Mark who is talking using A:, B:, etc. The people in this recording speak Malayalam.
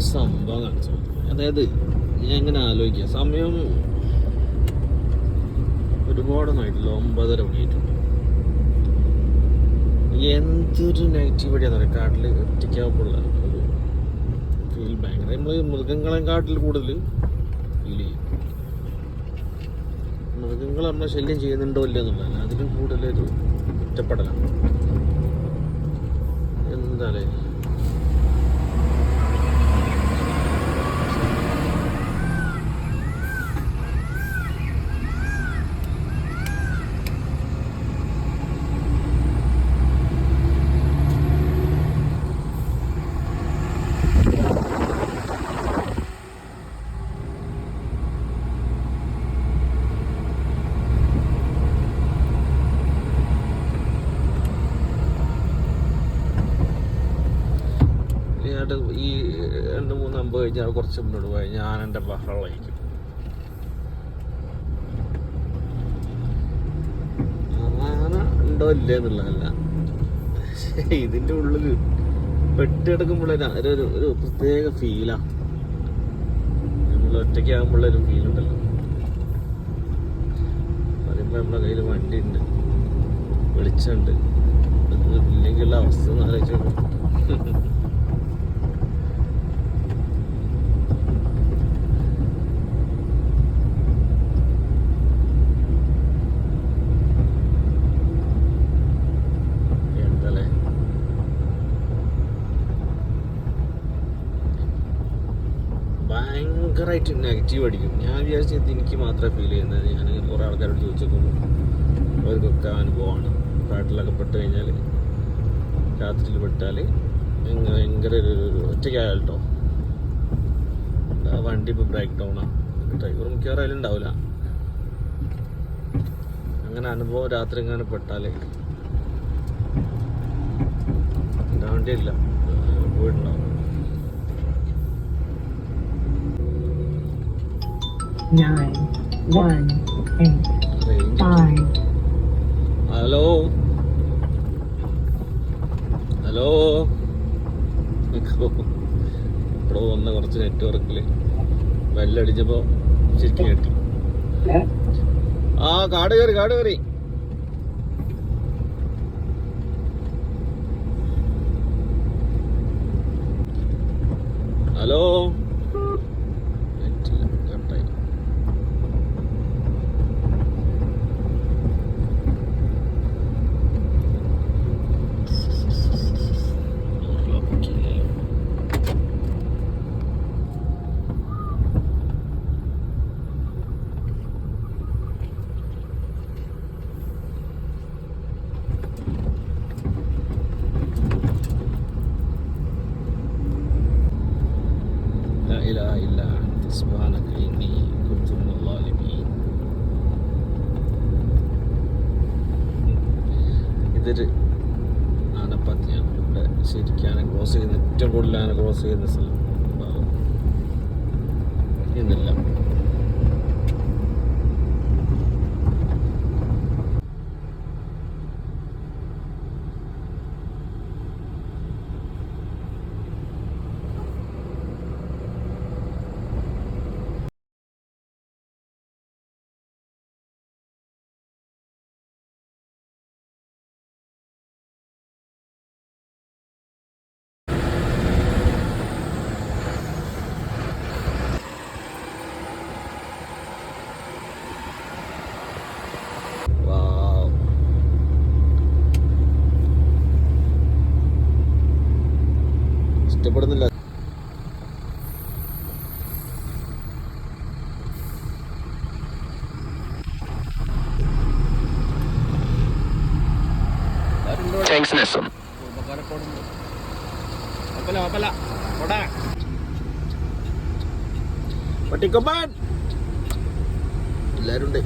A: സംഭവം കാണിച്ചു. അതായത് ഞാൻ എങ്ങനെ ആലോചിക്കുക, സമയം ഒരുപാടൊന്നും ആയിട്ടില്ല, 9:30 മണിയായിട്ടുണ്ട്. എന്തൊരു നെഗറ്റിവിറ്റിയാന്ന് പറയാം കാട്ടിൽ ഒറ്റയ്ക്കാവുമ്പോഴുള്ള ഒരു ഫീൽ. ഭയങ്കര നമ്മൾ മൃഗങ്ങളെ കാട്ടിൽ കൂടുതൽ ഫീൽ ചെയ്യും. മൃഗങ്ങൾ നമ്മളെ ശല്യം ചെയ്യുന്നുണ്ടോ ഇല്ല എന്നുള്ളതല്ല, അതിലും കൂടുതലൊരു ഒറ്റപ്പെടലാണ്. എന്താല്ലേ ഈ 2-3 അമ്പ് കഴിഞ്ഞാൽ കുറച്ച് മുന്നോട്ട് പോയി ഞാൻ എൻ്റെ ബഹളമായിരിക്കും. ആന ഉണ്ടോ ഇല്ലേ എന്നുള്ളതല്ല, ഇതിൻ്റെ ഉള്ളിൽ പെട്ടെടുക്കുമ്പോഴേ ഒരു പ്രത്യേക ഫീലാണ്. നമ്മൾ ഒറ്റയ്ക്കാകുമ്പോഴൊരു ഫീലുണ്ടല്ലോ. പറയുമ്പോൾ നമ്മുടെ കയ്യിൽ വണ്ടി ഉണ്ട്, വെളിച്ചമുണ്ട്, ഇല്ലെങ്കിലുള്ള അവസ്ഥ ഒന്ന് ആലോചിച്ചു. ഭയങ്കരമായിട്ട് നെഗറ്റീവ് അടിക്കും. ഞാൻ വിചാരിച്ചത് എനിക്ക് മാത്രമേ ഫീൽ ചെയ്യുന്നത്. ഞാൻ കുറേ ആൾക്കാരോട് ചോദിച്ചപ്പോൾ അവർക്കൊക്കെ അനുഭവമാണ്. കാട്ടിലൊക്കെ പെട്ട് കഴിഞ്ഞാൽ, രാത്രിയിൽ പെട്ടാൽ ഭയങ്കര ഒരു ഒറ്റയ്ക്കായാൽ കേട്ടോ, വണ്ടി ഇപ്പോൾ ബ്രേക്ക് ഡൗണാണ്. ഡ്രൈവർ മിക്കവാറും അതിലുണ്ടാവില്ല. അങ്ങനെ അനുഭവം രാത്രി എങ്ങനെ പെട്ടാൽ വണ്ടിയില്ല പോയിട്ടുണ്ടാവും.
B: 9, 1, 8, 5.
A: ഹലോ ഇവിടെ വന്ന കുറച്ച് നെറ്റ്വർക്കിൽ ബെല്ലടിച്ചപ്പോൾ ശരിക്കും കേട്ടി. ആ കാട് കയറി ഹലോ. കട്ടായി. ഇതൊരു ആനപ്പത്തിയാണ്. ഇവിടെ ശരിക്കും ക്രോസ് ചെയ്യുന്ന, ഏറ്റവും കൂടുതൽ ആന ക്രോസ് ചെയ്യുന്ന സ്ഥലം ഇന്നില്ല. ഇഷ്ടപ്പെടുന്നില്ല. പട്ടിക്കൊമ്പൻ എല്ലാരും ഉണ്ട്.